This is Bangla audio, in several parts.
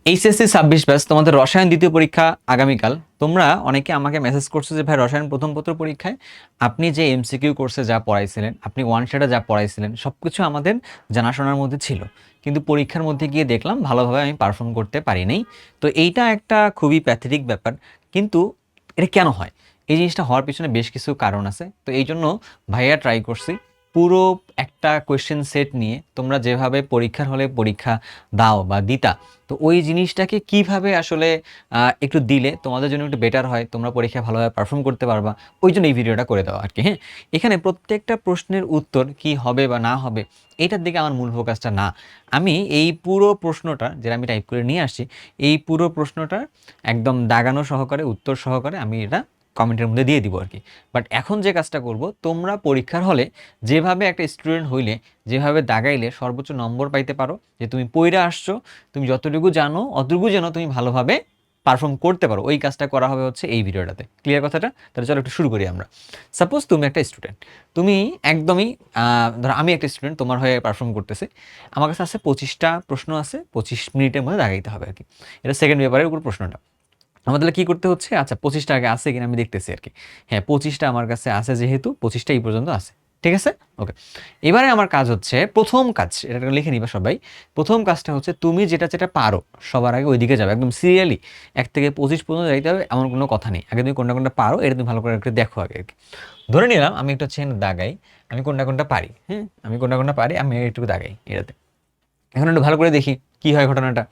এইচএসসি 26 ব্যাচ তোমাদের রসায়ন দ্বিতীয় পরীক্ষা আগামীকাল। তোমরা অনেকে আমাকে মেসেজ করছো যে ভাই রসায়ন প্রথম পত্র পরীক্ষায় আপনি যে এমসিকিউ কোর্সে যা পড়াইছিলেন, আপনি ওয়ান শটে যা পড়াইছিলেন সবকিছু আমাদের জানাশোনার মধ্যে ছিল, কিন্তু পরীক্ষার মধ্যে গিয়ে দেখলাম ভালোভাবে আমি পারফর্ম করতে পারি নাই। তো এইটা একটা খুবই প্যাথেটিক ব্যাপার। কিন্তু এটা কেন হয়? এই জিনিসটা হওয়ার পিছনে বেশ কিছু কারণ আছে। তো এই জন্য ভাইয়া ট্রাই করছি পুরো একটা কোয়েশ্চেন সেট নিয়ে তোমরা যেভাবে পরীক্ষার হলে পরীক্ষা দাও বা দিতা, তো ওই জিনিসটাকে কিভাবে আসলে একটু দিলে তোমাদের জন্য একটু বেটার হয়, তোমরা পরীক্ষায় ভালোভাবে পারফর্ম করতে পারবা, ওই জন্য এই ভিডিওটা করে দেওয়া আর কি। হ্যাঁ, এখানে প্রত্যেকটা প্রশ্নের উত্তর কি হবে বা না হবে এইটার দিকে আমার মূল ফোকাসটা না। আমি এই পুরো প্রশ্নটা যেটা আমি টাইপ করে নিয়ে আসছি, এই পুরো প্রশ্নটা একদম দাগানো সহকারে উত্তর সহকারে আমি এটা কমেন্টের মধ্যে দিয়ে দিব আর কি। বাট এখন যে কাজটা করব, তোমরা পরীক্ষার হলে যেভাবে একটা স্টুডেন্ট হইলে যেভাবে দাগাইলে সর্বোচ্চ নম্বর পাইতে পারো, যে তুমি পইরা আসছো, তুমি যতটুকু জানো অতটুকু যেন তুমি ভালোভাবে পারফর্ম করতে পারো, ওই কাজটা করা হবে হচ্ছে এই ভিডিওটাতে। ক্লিয়ার কথাটা? তাহলে চলো একটু শুরু করি আমরা। সাপোজ তুমি একটা স্টুডেন্ট, তুমি একদমই ধরো আমি একটা স্টুডেন্ট তোমার হয়ে পারফর্ম করতেছে, আমার কাছে আছে 25টা প্রশ্ন আছে, 25 মিনিটের মধ্যে দাগাইতে হবে আর কি। এটা সেকেন্ড পেপারের উপর প্রশ্নটা। আমাদের কি করতে হচ্ছে, আচ্ছা 25টা আগে আছে কিনা আমি দেখতেছি আর কি। হ্যাঁ, 25টা আমার কাছে আছে, যেহেতু 25টা এই পর্যন্ত আছে। ঠিক আছে, ওকে। এবারে আমার কাজ হচ্ছে, প্রথম কাজ এটা লিখে নিবা সবাই। প্রথম কাজটা হচ্ছে তুমি যেটা যেটা পারো সবার আগে ওইদিকে যাবে, একদম সিরিয়ালি 1 থেকে 25 পর্যন্ত যাইতে হবে, এমন কোনো কথা নেই। আগে তুমি কোনটা কোনটা পারো এটা তুমি ভালো করে একটু দেখো আগে আর কি। ধরে নিলাম আমি একটা চেন দাগাই, আমি কোনটা কোনটা পারি। হ্যাঁ, আমি কোনটা কোনটা পারি, আমি একটু দাগাই এটাতে। এখন একটু ভালো করে দেখি কি হয় ঘটনাটা।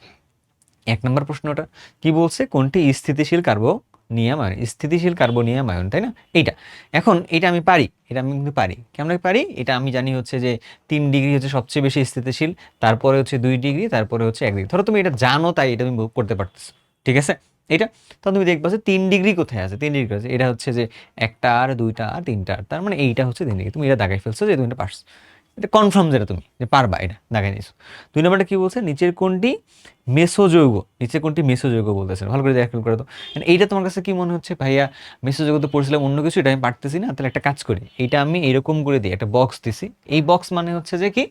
1 নম্বর প্রশ্নটা কি বলছে, কোনটি স্থিতিশীল কার্বনিয়াম আয়ন, স্থিতিশীল কার্বনিয়াম আয়ন, তাই না? এইটা এখন এটা আমি পারি, এটা আমি কিন্তু পারি। কেমন পারি? এটা আমি জানি হচ্ছে যে 3 ডিগ্রি হচ্ছে সবচেয়ে বেশি স্থিতিশীল, তারপরে হচ্ছে 2 ডিগ্রি, তারপরে হচ্ছে 1 ডিগ্রি। ধরো তুমি এটা জানো তাই এটা তুমি করতে পারতেছো। ঠিক আছে, এটা তখন তুমি দেখবা যে 3 ডিগ্রি কোথায় আছে, 3 ডিগ্রি আছে, এটা হচ্ছে যে 1টা আর 2টা আর 3টা আর, তার মানে এইটা হচ্ছে 3 ডিগ্রি। তুমি এটা দাগাই ফেলছো যে তুমি এটা পারছো, এটা কনফার্ম, যেটা তুমি যে পারবা এটা দাগাই নিছো। 2 নম্বরটা কি বলছে, নিচের কোনটি মেসোযৌগ, নিচে কোনটি মেসোযৌগ বলতেছে, ভালো করে দেখে করে তো। এইটা তোমার কাছে কি মনে হচ্ছে, ভাইয়া মেসোযৌগ তো পড়ছিলাম অন্য কিছু, এটা আমি পারতেছি না, তাহলে একটা কাজ করি, এইটা আমি এরকম করে দিই, একটা বক্স দিছি। এই বক্স মানে হচ্ছে যে কি,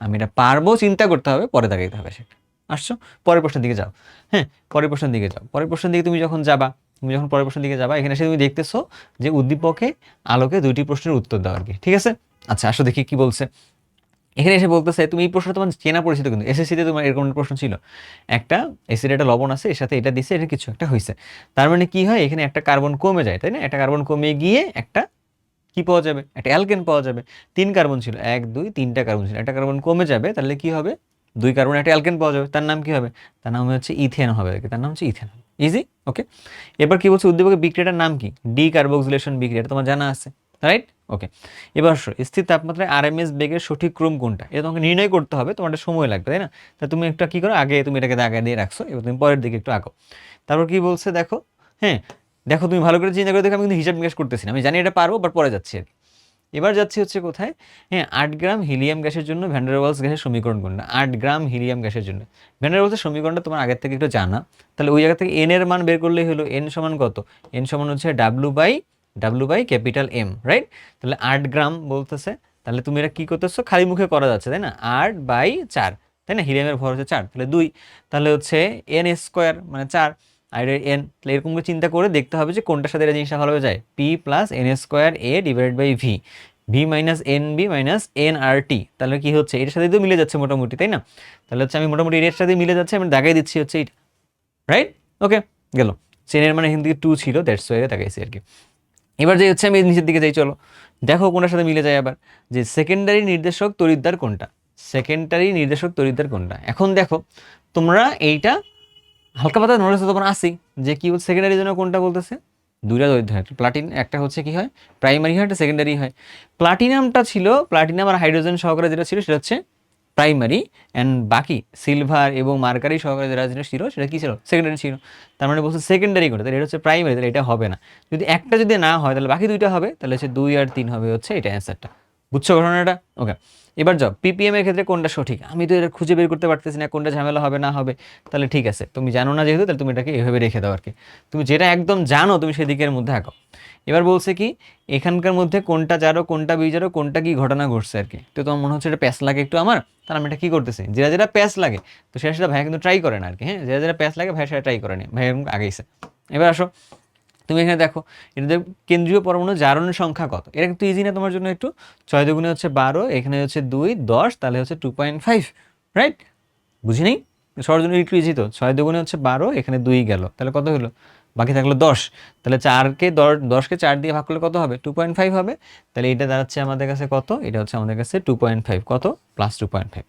আমি এটা পারবো, চিন্তা করতে হবে, পরে দাগাইতে হবে সেটা। আসছো, পরের প্রশ্নের দিকে যাও। হ্যাঁ, পরের প্রশ্নের দিকে যাও। পরের প্রশ্নের দিকে তুমি যখন যাবা, তুমি যখন পরের প্রশ্নের দিকে যাবা, এখানে এসে তুমি দেখতেছো যে উদ্দীপকে আলোকে 2টি প্রশ্নের উত্তর দাও আর কি। ঠিক আছে, আচ্ছা আসো দেখি কি বলছে। এখানে এসে বলতেছে, তুমি এই প্রশ্ন তোমার চেনা পরিচিত, কিন্তু এসএসসিতে তোমার এরকম একটা প্রশ্ন ছিল, একটা এসিড একটা লবণ আছে, এর সাথে এটা দিছে, এটা কিছু একটা হয়েছে, তার মানে কি হয়, এখানে একটা কার্বন কমে যায়, তাই না? একটা কার্বন কমে গিয়ে একটা কি পাওয়া যাবে, একটা অ্যালকেন পাওয়া যাবে। 3 কার্বন ছিল, 1 2 3টা কার্বন ছিল, একটা কার্বন কমে যাবে, তাহলে কি হবে, 2 কার্বন একটা অ্যালকেন পাওয়া যাবে, তার নাম কি হবে, তার নাম হচ্ছে ইথেন হবে আর কি, তার নাম হচ্ছে ইথেন। ইজি, ওকে। এবার কি বলছে, উদ্দীপকের বিক্রিয়াটার নাম কি, ডি কার্বক্সিলেশন বিক্রিয়া, এটা তোমার জানা আছে, রাইট? ওকে। এবার আসো, স্থির তাপমাত্রায় আরএমএস বেগের সঠিক ক্রম কোনটা, এটা তোমাকে নির্ণয় করতে হবে, তোমার একটা সময় লাগবে, তাই না? তা তুমি একটা কি করো, আগে তুমি এটাকে দাগা দিয়ে রাখছো, এবার তুমি পরের দিকে একটু আঁকো। তারপর কি বলছে দেখো। হ্যাঁ, দেখো তুমি ভালো করে চিন্তা করে দেখো, আমি কিন্তু হিসাব নিকাশ করতেছি না, আমি জানি এটা পারবো, বাট পরে যাচ্ছি আর কি। এবার যাচ্ছি হচ্ছে কোথায়, হ্যাঁ 8 গ্রাম হিলিয়াম গ্যাসের জন্য ভ্যান ডার ওয়ালস গ্যাসের সমীকরণ কোনটা, 8 গ্রাম হিলিয়াম গ্যাসের জন্য ভ্যান ডার ওয়ালসের সমীকরণটা তোমার আগের থেকে একটু জানা, তাহলে ওই জায়গা থেকে এন এর মান বের করলেই হলো। এন সমান কত, এন সমান হচ্ছে W by capital M, right? তাহলে 8 গ্রাম বলতেছে, তাহলে তুমি এটা কি করতেছো, খালি মুখে করা যাচ্ছে, তাই না? 8/4, তাই না? হিলিয়ামের ভর হচ্ছে 4, তাহলে 2, তাহলে হচ্ছে এন স্কোয়ার মানে 4, আর এন, তাহলে এরকম করে চিন্তা করে দেখতে হবে যে কোনটার সাথে এটা জিনিসটা ভালো হয়ে যায়, P plus N square A divided by V, V minus N B minus N R T, তাহলে কি হচ্ছে, এটার সাথে তো মিলে যাচ্ছে মোটামুটি, তাই না? তাহলে হচ্ছে আমি মোটামুটি এর সাথে মিলে যাচ্ছে, আমি দাগাই দিচ্ছি হচ্ছে এইটা, রাইট? ওকে, গেল। চেনের মানে এখান থেকে 2 ছিল, দ্যাটস ওয়াই দাগাইছি আর কি। এবার যে হচ্ছে আমি নিচের দিকে যাই, চলো দেখো কোনটার সাথে মিলে যায় আবার, যে সেকেন্ডারি নির্দেশক তড়িৎদ্বার কোনটা, সেকেন্ডারি নির্দেশক তড়িৎদ্বার কোনটা। এখন দেখো তোমরা এইটা হালকা পাতলা নলেজ তো তোমার আসি, যে কি বলছে সেকেন্ডারি জন্য কোনটা বলতেছে, 2টা দরিদ্র হয়, একটা প্লাটিন, একটা হচ্ছে কি হয় প্রাইমারি হয়, একটা সেকেন্ডারি হয়। প্লাটিনামটা ছিল, প্লাটিনাম আর হাইড্রোজেন সহকারে যেটা ছিল সেটা হচ্ছে প্রাইমারি, অ্যান্ড বাকি সিলভার এবং মার্কারি সহকারে যেটা ছিল সেটা কি ছিল, সেকেন্ডারি ছিল। তার মানে বলছে সেকেন্ডারি করে, তাহলে এটা হচ্ছে প্রাইমারি, তাহলে এটা হবে না। যদি একটা যদি না হয় তাহলে বাকি 2টা হবে, তাহলে হচ্ছে 2 আর 3 হবে হচ্ছে এটা অ্যান্সারটা। বুঝছো ঘটনাটা? ওকে। এবার যাও পিপিএম এর ক্ষেত্রে কোনটা সঠিক, আমি তো এটা খুঁজে বের করতে পারতেছি না কোনটা ঝামেলা হবে না হবে। তাহলে ঠিক আছে, তুমি জানো না যেহেতু, তাহলে তুমি এটাকে এভাবে রেখে দাও আর কি। তুমি যেটা একদম জানো তুমি সেদিকের মধ্যে আঁকাও। এবার বলছে কি এখানকার মধ্যে কোনটা জারো কোনটা বিজারো কোনটা কি ঘটনা ঘটছে আর কি। তো তোমার মনে হচ্ছে এটা প্যাস লাগে একটু আমার, তাহলে আমি এটা কি করতেছি, যেটা যেটা প্যাস লাগে তো সেটা সেটা ভাইয়া কিন্তু ট্রাই করে না আর কি। হ্যাঁ, যেটা যেটা প্যাস লাগে ভাইয়া সেটা ট্রাই করে নি, ভাইয়া আগেইছে। এবার আসো, তুমি এখানে দেখো এটাদের কেন্দ্রীয় পরমাণু জারণের সংখ্যা কত, এটা কিন্তু ইজি না তোমার জন্য একটু। 6 দুগুণে হচ্ছে 12, এখানে হচ্ছে 2 10, তাহলে হচ্ছে 2.5, রাইট? বুঝি নেই, সবার জন্য একটু ইজি তো। 6 দুগুণে হচ্ছে 12, এখানে 2 গেল, তাহলে কত হলো, বাকি থাকলো 10। তাহলে 4কে 10কে 4 দিয়ে ভাগ করলে কত হবে, 2.5 হবে। তাহলে এটা দাঁড়াচ্ছে আমাদের কাছে কত, এটা হচ্ছে আমাদের কাছে 2.5, কত প্লাস 2.5।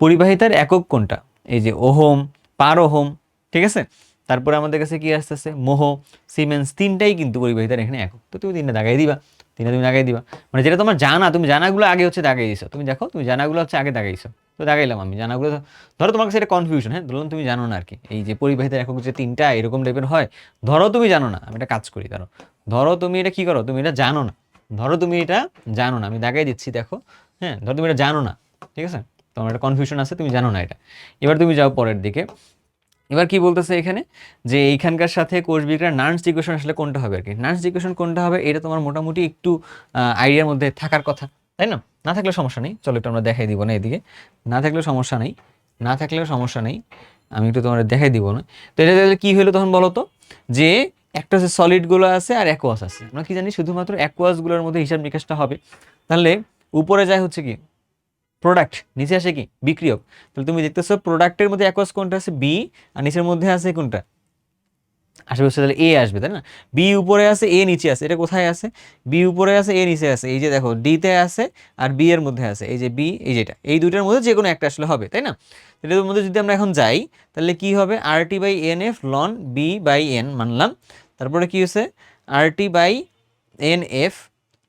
পরিবাহিতার একক কোনটা, এই যে ওহম, পার ওহম, ঠিক আছে। তারপরে আমাদের কাছে কি আসতেছে, মোহ, সিমেন্স, তিনটাই কিন্তু পরিবাহিতার এখানে একক। তো তুমি তিনটা দাগাই দিবা, তিনটা তুমি দাগাই দিবা, মানে যেটা তোমার জানা, তুমি জানাগুলো আগে হচ্ছে দাগাই দিছো। তুমি দেখো তুমি জানাগুলো হচ্ছে আগে দাগাইছো, তো দাগাইলাম আমি জানাগুলো। ধরো তোমার কাছে এটা কনফিউশন, হ্যাঁ ধরুন তুমি জানো না আর কি, এই যে পরিবাহিতার একক যে তিনটা এরকম টাইপের হয়। ধরো তুমি জানো না, আমি একটা কাজ করি, ধরো ধরো তুমি এটা কি করো, তুমি এটা জানো না, ধরো তুমি এটা জানো না, আমি দাগাই দিচ্ছি দেখো। হ্যাঁ, ধরো তুমি এটা জানো না, ঠিক আছে, তোমার একটা কনফিউশন আছে, তুমি জানো না এটা। এবার তুমি যাও পরের দিকে। এবার কি বলতেছে এখানে, যে এইখানকার সাথে কোষ বিক্রিয়ার নার্স ইকুয়েশন আসলে কোনটা হবে আর কি। নার্স ইকুয়েশন কোনটা হবে এটা তোমার মোটামুটি একটু আইডিয়ার মধ্যে থাকার কথা, তাই না? না থাকলে সমস্যা নেই, চলো একটু আমরা দেখাই দিব না এদিকে। না থাকলেও সমস্যা নেই, না থাকলেও সমস্যা নেই, আমি একটু তোমার দেখাই দিব না। তো এটা তাহলে কি হলো তখন বলো তো, যে একটা হচ্ছে সলিডগুলো আছে আর অ্যাকোয়াস আছে। আমরা কি জানি শুধুমাত্র অ্যাকোয়াসগুলোর মধ্যে হিসাব নিকাশটা হবে। তাহলে উপরে যায় হচ্ছে কি প্রোডাক্ট, নিচে আসে কি বিক্রিয়ক। তাহলে তুমি দেখতেছো প্রোডাক্টের মধ্যে অ্যাকোয়াস কোনটা আছে, বি, আর নিচের মধ্যে আছে কোনটা, আসবে হচ্ছে তাহলে এ আসবে, তাই না? বি উপরে আছে এ নিচে আছে, এটা কোথায় আছে, বি উপরে আছে এ নিচে আছে, এই যে দেখো ডিতে আছে আর বি এর মধ্যে আছে, এই যে বি, এই যেটা, এই দুইটার মধ্যে যে কোনো একটা আসলে হবে, তাই না? এটার মধ্যে যদি আমরা এখন যাই তাহলে কি হবে, R T by N F লন বি বাই এন মানলাম। তারপরে কি হচ্ছে R T by N F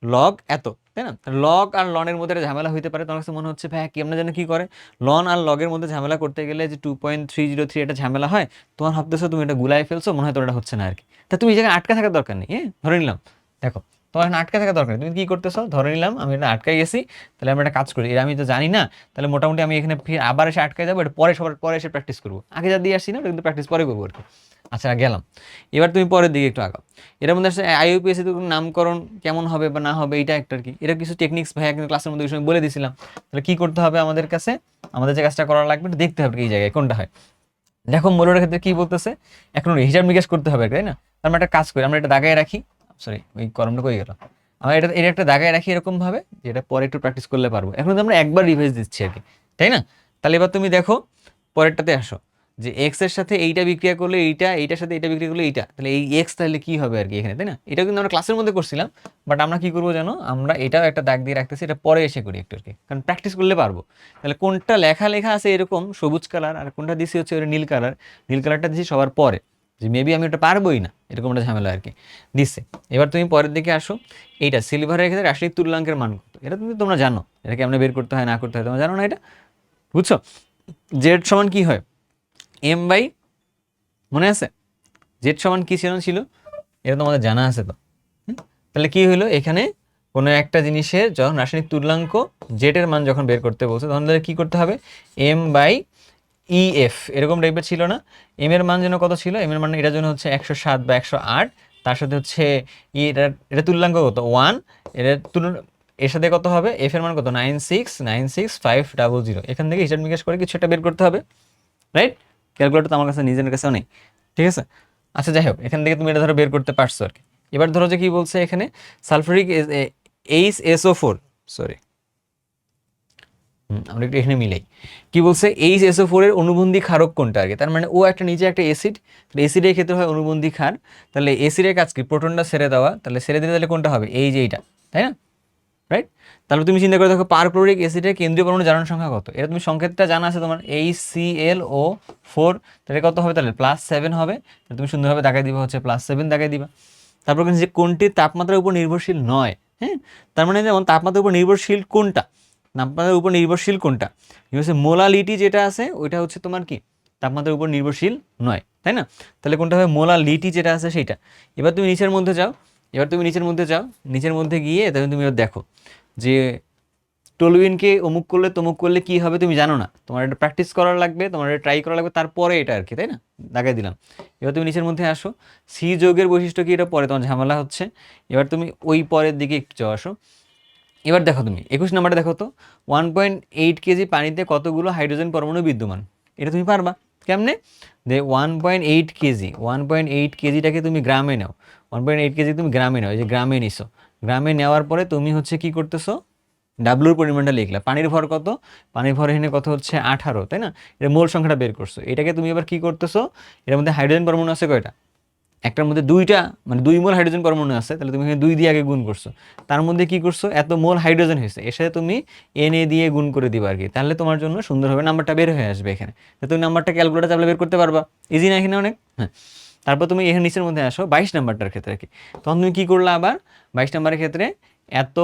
log এত, তাই না? লগ আর লনের মধ্যে একটা ঝামেলা হইতে পারে, তোমার কাছে মনে হচ্ছে ভাই কি আমরা যেন কি করে, লন আর লগের মধ্যে ঝামেলা করতে গেলে যে 2.303 একটা ঝামেলা হয়, তোমার ভাবতেছো তুমি এটা গুলাই ফেলছো, মনে হয় তোর এটা হচ্ছে না আর কি। তা তুমি এই জায়গায় আটকা থাকার দরকার নেই, হ্যাঁ ধরে নিলাম, দেখো তোমার এখানে আটকা থাকার দরকার নেই, তুমি কি করতেছো, ধরে নিলাম আমি এটা আটকাই গেছি, তাহলে আমরা একটা কাজ করি, এটা আমি তো জানি না, তাহলে মোটামুটি আমি এখানে ফির আবার এসে আটকাই যাবো, এটা পরে সবার পরে এসে প্র্যাকটিস করবো, আগে যা দিয়ে আসছি না ওটা কিন্তু প্র্যাকটিস পরে করবো আর কি। আচ্ছা গেলাম, এবার তুমি পরের দিকে একটু আগাও। এটার মধ্যে আসলে আইইউপিএসসি তো নামকরণ কেমন হবে বা না হবে এটা একটা আর কি, এটা কিছু টেকনিক্স ভাইয়া কিন্তু ক্লাসের মধ্যে ওই সময় বলে দিয়েছিলাম। তাহলে কি করতে হবে আমাদের কাছে, আমাদের যে কাজটা করা লাগবে এটা দেখতে হবে এই জায়গায় কোনটা হয়। দেখো মূলের ক্ষেত্রে কি বলতেছে, এখন হিসাব নিকাশ করতে হবে তাই না? আমরা একটা কাজ করি, আমরা এটা দাগায় রাখি, সরি ওই কলমটা কই গেল, আমরা এটা একটা দাগায় রাখি এরকম ভাবে, যেটা পরে একটু প্র্যাকটিস করলে পারবো। এখন তো আমরা একবার রিভাইজ দিচ্ছি আর কি, তাই না? তাহলে এবার তুমি দেখো পরেরটাতে আসো, যে এক্স এর সাথে এইটা বিক্রিয়া করলে এইটা, এইটার সাথে এটা বিক্রিয়া করলে এইটা, তাহলে এই এক্স তাহলে কি হবে আর কি এখানে, তাই না? এটা কিন্তু আমরা ক্লাসের মধ্যে করছিলাম, বাট আমরা কি করবো জানো, আমরা এটাও একটা দাগ দিয়ে রাখতেছি, এটা পরে এসে করি একটু আর কি, কারণ প্র্যাকটিস করলে পারবো। তাহলে কোনটা লেখা লেখা আছে এরকম সবুজ কালার, আর কোনটা দিছি হচ্ছে ওই নীল কালার, নীল কালারটা দিছি সবার পরে, যে মেবি আমি ওটা পারবোই না এরকম একটা ঝামেলা আর কি দিচ্ছে। এবার তুমি পরের দিকে আসো, এইটা সিলভারের ক্ষেত্রে রাসায়নিক তুল্যাঙ্কের মান কত, এটা তুমি তোমরা জানো, এটা কেমন বের করতে হয় না করতে হয় তোমরা জানো না এটা, বুঝছো? জেড সমান কি হয়, এম বাই, মনে আছে জেড সমান কি ছিল, এটা তোমাদের জানা আছে তো। হুম? তাহলে কি হলো এখানে, কোনো একটা জিনিসের যখন রাসায়নিক তুল্যাঙ্ক জেড এর মান যখন বের করতে বলছে তখন তাহলে কি করতে হবে, এম বাই ই এফ এরকম টাইপের ছিল না। এম এর মান যেন কত ছিল, এম এর মান এটার জন্য হচ্ছে 107 বা 108, তার সাথে হচ্ছে এটা তুল্যাঙ্ক কত 1, এটা এর সাথে কত হবে, এফ এর মান কত 9696500, এখান থেকে হিসাব নিকাশ করে কিছু একটা বের করতে হবে, রাইট? ক্যালকুলেটর তো আমার কাছে নিজের কাছেও নেই, ঠিক আছে। আচ্ছা যাই হোক, এখান থেকে তুমি এটা ধরো বের করতে পারছো আর কি। এবার ধরো যে কি বলছে এখানে, সালফারিক HSO4, সরি আমরা একটু এখানে মিলাই, কি বলছে HSO4 এর অনুবন্ধী ক্ষারক কোনটা আর কি, তার মানে ও একটা নিচে একটা অ্যাসিড, তাহলে অ্যাসিডের ক্ষেত্রে হয় অনুবন্ধী ক্ষার, তাহলে অ্যাসিডের কাজ কি প্রোটনটা ছেড়ে দেওয়া, তাহলে ছেড়ে দিলে তাহলে কোনটা হবে, এই যে এইটা, তাই না? রাইট? তাহলে তুমি চিন্তা করে দেখো পারক্লোরিক অ্যাসিডের কেন্দ্রীয় পরমাণু জারণ সংখ্যা কত, এটা তুমি সংকেতটা জানা আছে তোমার HClO4, তাহলে কত হবে, তাহলে +7 হবে, তাহলে তুমি সুন্দরভাবে দাগাই দিবা হচ্ছে +7 দাগাই দিবা। তারপর কিন্তু যে কোনটি তাপমাত্রার উপর নির্ভরশীল নয়, হ্যাঁ, তার মানে যেমন তাপমাত্রার উপর নির্ভরশীল কোনটা, তাপমাত্রার উপর নির্ভরশীল কোনটা, হচ্ছে মোলালিটি যেটা আছে ওইটা হচ্ছে তোমার কি তাপমাত্রার উপর নির্ভরশীল নয়, তাই না? তাহলে কোনটা হবে, মোলালিটি যেটা আছে সেইটা। এবার তুমি নিচের মধ্যে যাও, নিচের মধ্যে গিয়ে তাহলে তুমি দেখো যে টলুইনকে অমুক করলে তমুক করলে কি হবে তুমি জানো না, তোমার এটা প্র্যাকটিস করার লাগবে, তোমার এটা ট্রাই করা লাগবে, তারপরে এটা আর কি, তাই না? দাগাই দিলাম। এবার তুমি নিচের মধ্যে আসো, সি যোগের বৈশিষ্ট্য কি, এটা পরে তোমার ঝামেলা হচ্ছে। এবার তুমি ওই পরের দিকে একটু যাও, আসো। এবার দেখো তুমি 21 নাম্বারটা দেখো তো, 1.8 কেজি পানিতে কতগুলো হাইড্রোজেন পরমাণু বিদ্যমান, এটা তুমি পারবা কেমনে? যে 1.8 কেজি, 1.8 কেজিটাকে তুমি গ্রামে নাও, 1.8 কেজি তুমি গ্রামে নাও, এই যে গ্রামে নিছো, গ্রামে নেওয়ার পরে তুমি হচ্ছে কি করতেছো, ডাব্লুর পরিমাণটা লিখলা, পানির ভর কত, পানির ভর এখানে কত হচ্ছে 18, তাই না? এটা মোল সংখ্যাটা বের করছো, এটাকে তুমি এবার কি করতেছো, এর মধ্যে হাইড্রোজেন পরমাণু আছে কয়টা, একটার মধ্যে দুইটা, মানে 2 মোল হাইড্রোজেন পরমাণু আছে, তাহলে তুমি এখানে 2 দিয়ে আগে গুণ করছো, তার মধ্যে কি করছো, এত মোল হাইড্রোজেন হয়েছে, এর সাথে তুমি এনএ দিয়ে গুণ করে দিবা আর কি, তাহলে তোমার জন্য সুন্দরভাবে নাম্বারটা বের হয়ে আসবে এখানে। তো তুমি নাম্বারটা ক্যালকুলেটর চাপলে বের করতে পারবা, ইজি না এখানে অনেক? হ্যাঁ। তারপর তুমি এখানে নিচের মধ্যে আসো 22 নাম্বারটার ক্ষেত্রে আর কি, তখন তুমি কি করলা আবার, 22 নাম্বারের ক্ষেত্রে এত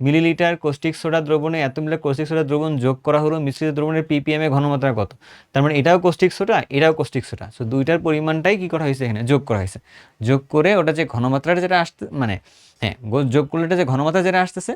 মিলিলিটার কস্টিক সোডা দ্রবণে এত মিলিলিটার কস্টিক সোডা দ্রবণ যোগ করা হলো মিশ্রিত দ্রবণের পিপিএম এ ঘনমাত্রা কত, তার মানে এটাও কস্টিক সোডা এটাও কস্টিক সোডা, সো দুইটার পরিমাণটাই কি করা হয়েছে, এখানে যোগ করা হয়েছে, যোগ করে ওটা যে ঘনমাত্রাটা যেটা আসতে মানে হ্যাঁ যোগ করলে এটা যে ঘনমাত্রা যেটা আসতেছে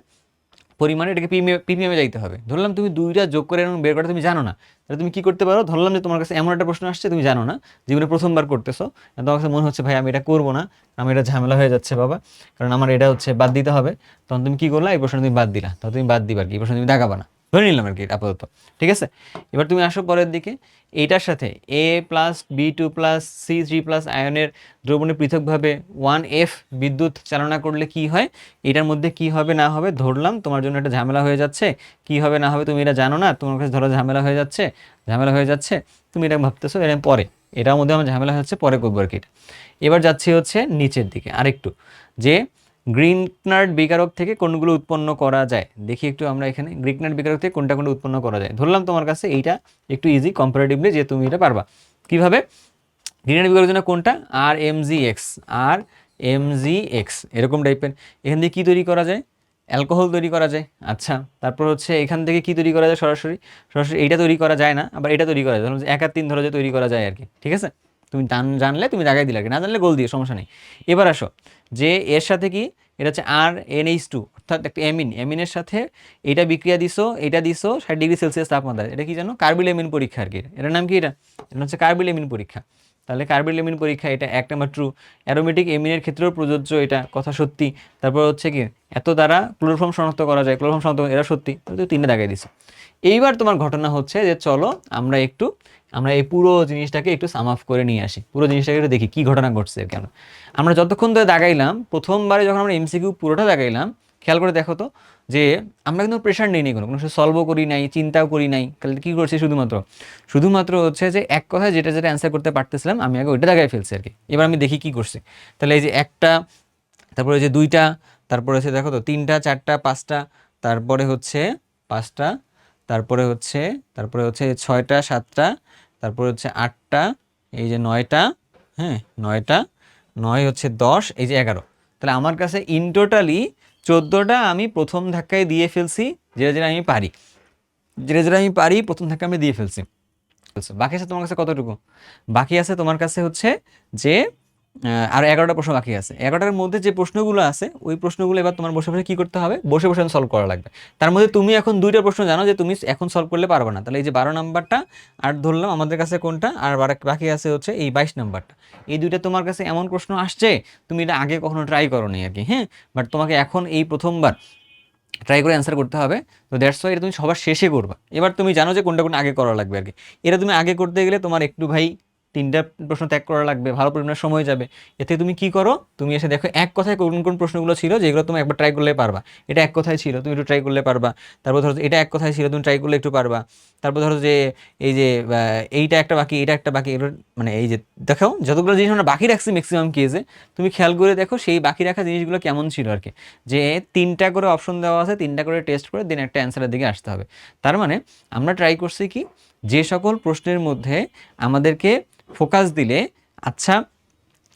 পরিমাণে, এটাকে পিপিএমে যাইতে হবে। ধরলাম তুমি দুইটা যোগ করে এবং বের করা তুমি জানো না, তাহলে তুমি কি করতে পারো, ধরলাম যে তোমার কাছে এমন একটা প্রশ্ন আসছে তুমি জানো না, জীবনে প্রথমবার করতেছো, তোমার কাছে মনে হচ্ছে ভাই আমি এটা করবো না, আমি এটা ঝামেলা হয়ে যাচ্ছে বাবা, কারণ আমার এটা হচ্ছে বাদ দিতে হবে, তখন তুমি কি করলা, এই প্রশ্ন তুমি বাদ দিলা, তখন তুমি বাদ দিবা আর কি, এই প্রশ্ন তুমি দেখাবা না, ধরে নিলাম আর কি আপাতত, ঠিক আছে? এবার তুমি আসো পরের দিকে, এইটার সাথে A+B2+C3+ আয়নের দ্রবণে পৃথকভাবে 1F বিদ্যুৎ চালনা করলে কি হয়, এটার মধ্যে কি হবে না হবে, ধরলাম তোমার জন্য একটা ঝামেলা হয়ে যাচ্ছে, কি হবে না হবে তুমি এটা জানো না, তোমার কাছে ধরো ঝামেলা হয়ে যাচ্ছে, ঝামেলা হয়ে যাচ্ছে, তুমি এটা ভাবতেছো এটা পরে, এটার মধ্যে আমার ঝামেলা হচ্ছে পরে করবো আর কি এটা। এবার যাচ্ছি হচ্ছে নিচের দিকে আরেকটু, যে গ্রিকনার্ড বিকারক থেকে কোনগুলো উৎপন্ন করা যায়, দেখি একটু আমরা এখানে গ্রিকনার্ড বিকারক থেকে কোনটা কোনটা উৎপন্ন করা যায়, ধরলাম তোমার কাছে এইটা একটু ইজি কম্পারেটিভলি যে তুমি এটা পারবা, কিভাবে, গ্রিকনার্ড বিকারকের জন্য কোনটা, আর এম জি এক্স এরকম টাইপের, এখান থেকে কি তৈরি করা যায়, অ্যালকোহল তৈরি করা যায়। আচ্ছা, তারপর হচ্ছে এখান থেকে কি তৈরি করা যায়, সরাসরি সরাসরি এইটা তৈরি করা যায় না, আবার এটা তৈরি করা যায়, ধরুন 1 আর 3 ধরো যে তৈরি করা যায় আর কি, ঠিক আছে? তুমি জানলে তুমি জায়গায় দিলে আর কি, না জানলে গোল দিয়ে সমস্যা নেই। এবার আসো, যে এর সাথে কি, এটা হচ্ছে RnH2, অর্থাৎ একটা অ্যামিনের সাথে এটা বিক্রিয়া দিছো, এটা দিছো 60°C তাপমাত্রা, এটা কি জানো, কার্বিল অ্যামিন পরীক্ষা আর কি, এটার নাম কি, এটা হচ্ছে কার্বিল অ্যামিন পরীক্ষা। তাহলে কার্বিল অ্যামিন পরীক্ষা এটা 1 নাম্বার ট্রু, অ্যারোমেটিক অ্যামিনের ক্ষেত্রেও প্রযোজ্য, এটা কথা সত্যি। তারপর হচ্ছে কি, এত দ্বারা ক্লোরোফর্ম শনাক্ত করা যায়, ক্লোরোফর্ম শনাক্ত এরা সত্যি, তো 3টে দাগাই দিছো। এইবার তোমার ঘটনা হচ্ছে যে চলো আমরা এই পুরো জিনিসটাকে একটু সাম আপ করে নিয়ে আসি, পুরো জিনিসটাকে একটু দেখি কি ঘটনা ঘটছে কেন। আমরা যতক্ষণ ধরে দাগাইলাম, প্রথমবারে যখন আমরা এমসিকিউ পুরোটা দাগাইলাম, খেয়াল করে দেখো তো, যে আমরা কিন্তু প্রেশার নিই কোনো কোনো সলভও করি নাই, চিন্তাও করি নাই, তাহলে কী করছি, শুধুমাত্র হচ্ছে যে এক কথায় যেটা যেটা অ্যান্সার করতে পারতেছিলাম আমি আগে ওইটা দাগাই ফেলছি আর কি। এবার আমি দেখি কি করছি, তাহলে এই যে একটা, তারপরে যে দুইটা, তারপরে হচ্ছে দেখো তো 3টা 4টা 5টা, তারপরে হচ্ছে 5টা, তারপরে হচ্ছে 6টা 7টা, তারপরে হচ্ছে 8টা, এই যে 9টা, হ্যাঁ 9টা, 9 হচ্ছে 10, এই যে 11, তাহলে আমার কাছে ইন টোটালি 14টা আমি প্রথম ধাক্কায় দিয়ে ফেলছি, যেটা যেটা আমি পারি, প্রথম ধাক্কা আমি দিয়ে ফেলছি। বাকি আছে তোমার কাছে কতটুকু, বাকি আছে তোমার কাছে হচ্ছে যে আর 11টা প্রশ্ন বাকি আছে, 11টার মধ্যে যে প্রশ্নগুলো আছে ওই প্রশ্নগুলো এবার তোমার বসে বসে কি করতে হবে, বসে বসে সলভ করা লাগবে। তার মধ্যে তুমি এখন 2টা প্রশ্ন জানো যে তুমি এখন সলভ করলে পারবে না, তাহলে এই যে 12 নাম্বারটা আর ধরলাম আমাদের কাছে কোনটা, আর বাকি আছে হচ্ছে এই 22 নাম্বারটা, এই দুইটা তোমার কাছে এমন প্রশ্ন আসছে তুমি এটা আগে কখনো ট্রাই করো নি আর কি, হ্যাঁ, বাট তোমাকে এখন এই প্রথমবার ট্রাই করে অ্যান্সার করতে হবে, তো দ্যাটস ওয়াই এটা তুমি সবার শেষে করবা। এবার তুমি জানো যে কোনটা কোনটা আগে করা লাগবে আর কি, এটা তুমি আগে করতে গেলে তোমার একটু ভাই 3টা প্রশ্ন ত্যাগ করা লাগবে, ভালো পরিমাণে সময় যাবে। এতে তুমি কি করো, তুমি এসে দেখো এক কথায় কোন কোন প্রশ্নগুলো ছিল যেগুলো তুমি একবার ট্রাই করলে পারবা, এটা এক কথায় ছিল তুমি একটু ট্রাই করলে পারবা, তারপর ধরো এটা এক কথায় ছিল তুমি ট্রাই করলে একটু পারবা, তারপর ধরো যে এই যে এইটা একটা বাকি, এটা একটা বাকি, এগুলো মানে এই যে দেখো যতগুলো জিনিস আমরা বাকি রাখছি ম্যাক্সিমাম কেসে, তুমি খেয়াল করে দেখো সেই বাকি রাখা জিনিসগুলো কেমন ছিল আর কি, যে 3টা করে অপশন দেওয়া আছে, 3টা করে টেস্ট করে দেন একটা অ্যান্সারের দিকে আসতে হবে। তার মানে আমরা ট্রাই করছি কি, যে সকল প্রশ্নের মধ্যে আমাদেরকে ফোকাস দিলে আচ্ছা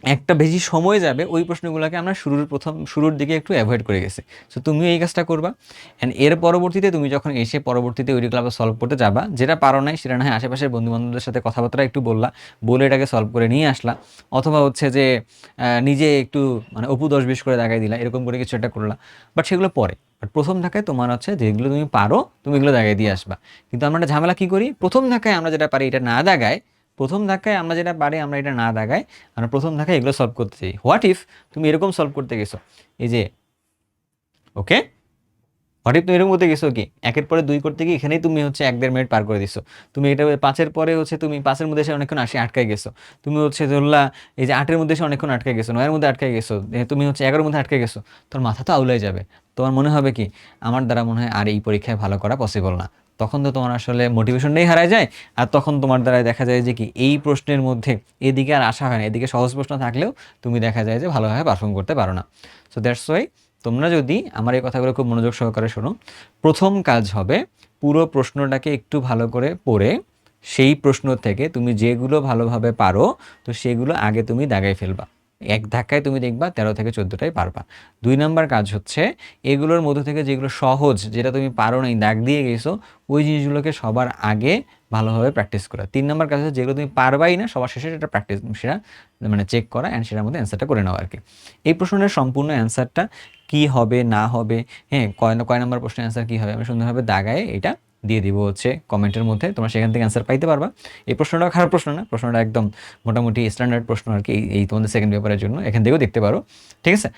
একটা বেশি সময় যাবে ওই প্রশ্নগুলোকে আমরা শুরুর দিকে একটু অ্যাভয়েড করে গেছি। সো তুমিও এই কাজটা করবা, অ্যান্ড এর পরবর্তীতে তুমি যখন এসে পরবর্তীতে ওই ক্লাবে সলভ করতে যাবা, যেটা পারো নাই সেটা না হয় আশেপাশের বন্ধুবান্ধবদের সাথে কথাবার্তা একটু বলে এটাকে সলভ করে নিয়ে আসলা, অথবা হচ্ছে যে নিজে একটু মানে অপু 10-20 করে দেখাই দিলা, এরকম করে কিছু একটা করলা, বাট সেগুলো পরে বাট প্রথম ধাক্কায় তোমার হচ্ছে যেগুলো তুমি পারো তুমি এগুলো দাগায় দিয়ে আসবা। কিন্তু আমরা একটা ঝামেলা কী করি, প্রথম ধাক্কায় আমরা যেটা পারি এটা না দাগায়, প্রথম ধাক্কায় আমরা যেটা পারি আমরা এটা না দাগায়, আমরা প্রথম ধাক্কায় এগুলো সলভ করতে চাই। হোয়াট ইফ তুমি এরকম সলভ করতে গেছো, এই যে ওকে, হঠাৎ তুমি এরকম করতে গেছো কি 1-এর পরে 2 করতে গিয়ে এখানেই তুমি হচ্ছে 1-1.5 মিনিট পার করে দিছো। তুমি এটা 5-এর পরে হচ্ছে তুমি 5-এর মধ্যে এসে অনেকক্ষণ আটকায় গেছো। তুমি হচ্ছে ধরলা এই যে 8-এর মধ্যে এসে অনেকক্ষণ আটকায় গেছো, 9-এর মধ্যে আটকায় গেছো, তুমি হচ্ছে 11-এর মধ্যে আটকায় গেছো। তোর মাথা তো আউলাই যাবে। তোমার মনে হবে কি আমার দ্বারা মনে হয় আর এই পরীক্ষায় ভালো করা পসিবল না। তখন তো তোমার আসলে মোটিভেশনটাই হারায় যায়। আর তখন তোমার দ্বারা দেখা যায় যে কি এই প্রশ্নের মধ্যে এদিকে আর আসা হয় না, এদিকে সহজ প্রশ্ন থাকলেও তুমি দেখা যায় যে ভালোভাবে পারফর্ম করতে পারো না। সো দ্যাটস ওয়াই তোমরা যদি আমার এই কথাগুলো খুব মনোযোগ সহকারে শোনো, প্রথম কাজ হবে পুরো প্রশ্নটাকে একটু ভালো করে পড়ে সেই প্রশ্ন থেকে তুমি যেগুলো ভালোভাবে পারো তো সেগুলো আগে তুমি দাগাই ফেলবা। এক ধাক্কায় তুমি দেখবা 13 থেকে 14টাই পারবা। 2 নাম্বার কাজ হচ্ছে এগুলোর মধ্যে থেকে যেগুলো সহজ, যেটা তুমি পারো নাই দাগ দিয়ে গেছো, ওই জিনিসগুলোকে সবার আগে ভালোভাবে প্র্যাকটিস করা। 3 নাম্বার কাজ হচ্ছে যেগুলো তুমি পারবাই না সবার শেষে সেটা প্র্যাকটিস, সেটা মানে চেক করা অ্যান্ড সেটার মধ্যে অ্যান্সারটা করে নেওয়া আর কি। এই প্রশ্নের সম্পূর্ণ অ্যান্সারটা কি হবে না হবে, হ্যাঁ কয় নাম্বার প্রশ্নের অ্যান্সার কী হবে আমি সুন্দরভাবে দাগায়ে এটা দিয়ে দিব হচ্ছে কমেন্টের মধ্যে, তোমরা সেখান থেকে অ্যান্সার পাইতে পারবা। এই প্রশ্নটাও খারাপ প্রশ্ন না, প্রশ্নটা একদম মোটামুটি স্ট্যান্ডার্ড প্রশ্ন আর কি এই তোমাদের সেকেন্ড পেপারের জন্য, এখান থেকেও দেখতে পারো, ঠিক আছে।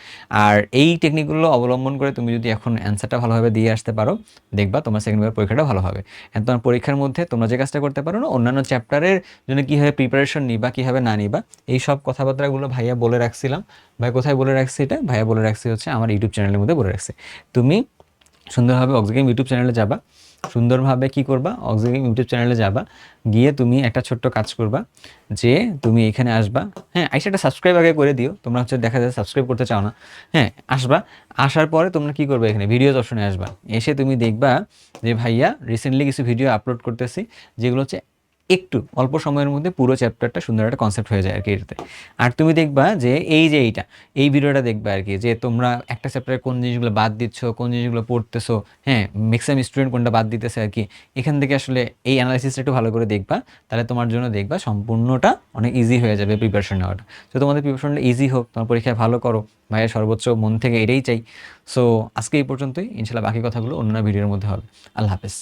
আর এই টেকনিকগুলো অবলম্বন করে তুমি যদি এখন অ্যান্সারটা ভালোভাবে দিয়ে আসতে পারো দেখবা তোমার সেকেন্ড পেপার পরীক্ষাটা ভালো হবে। এখন তোমার পরীক্ষার মধ্যে তোমরা যে কাজটা করতে পারো না, অন্যান্য চ্যাপ্টারের জন্য কীভাবে প্রিপারেশন নিবা কীভাবে না নিবা এই সব কথাবার্তাগুলো ভাইয়া বলে রাখছিলাম। ভাই কোথায় বলে রাখছি এটা, ভাইয়া বলে রাখছি হচ্ছে আমার ইউটিউব চ্যানেলের মধ্যে বলে রাখছি। তুমি সুন্দরভাবে অক্সিগেম ইউটিউব চ্যানেলে যাবা, সুন্দরভাবে কি করবা অক্সিগেম ইউটিউব চ্যানেলে যাবা, গিয়ে তুমি একটা ছোট্ট কাজ করবা যে তুমি এখানে আসবা, হ্যাঁ আইসা একটা সাবস্ক্রাইব আগে করে দিও, তোমরা হচ্ছে দেখা যায় সাবস্ক্রাইব করতে চাও না, হ্যাঁ আসবা, আসার পরে তোমরা কি করবে এখানে ভিডিওস অপশনে আসবা, এসে তুমি দেখবা যে ভাইয়া রিসেন্টলি কিছু ভিডিও আপলোড করতেছি যেগুলো হচ্ছে একটু অল্প সময়ের মধ্যে পুরো চ্যাপ্টারটা সুন্দর একটা কনসেপ্ট হয়ে যায় আর কি এটাতে। আর তুমি দেখবা যে এই যে এই ভিডিওটা দেখবে আর কি যে তোমরা একটা চ্যাপ্টারে কোন জিনিসগুলো বাদ দিচ্ছ, কোন জিনিসগুলো পড়তেছো, হ্যাঁ ম্যাক্সিমাম স্টুডেন্ট কোনটা বাদ দিতেছে আর কি, এখান থেকে আসলে এই অ্যানালাইসিসটা একটু ভালো করে দেখবা, তাহলে তোমার জন্য দেখবা সম্পূর্ণটা অনেক ইজি হয়ে যাবে প্রিপারেশন নেওয়াটা। তো তোমাদের প্রিপারেশনটা ইজি হোক, তোমার পরীক্ষায় ভালো করো, ভাইয়ের সর্বোচ্চ মন থেকে এটাই চাই। সো আজকে এই পর্যন্তই, ইনশাল্লাহ বাকি কথাগুলো অন্য ভিডিওর মধ্যে হবে। আল্লাহ হাফেজ।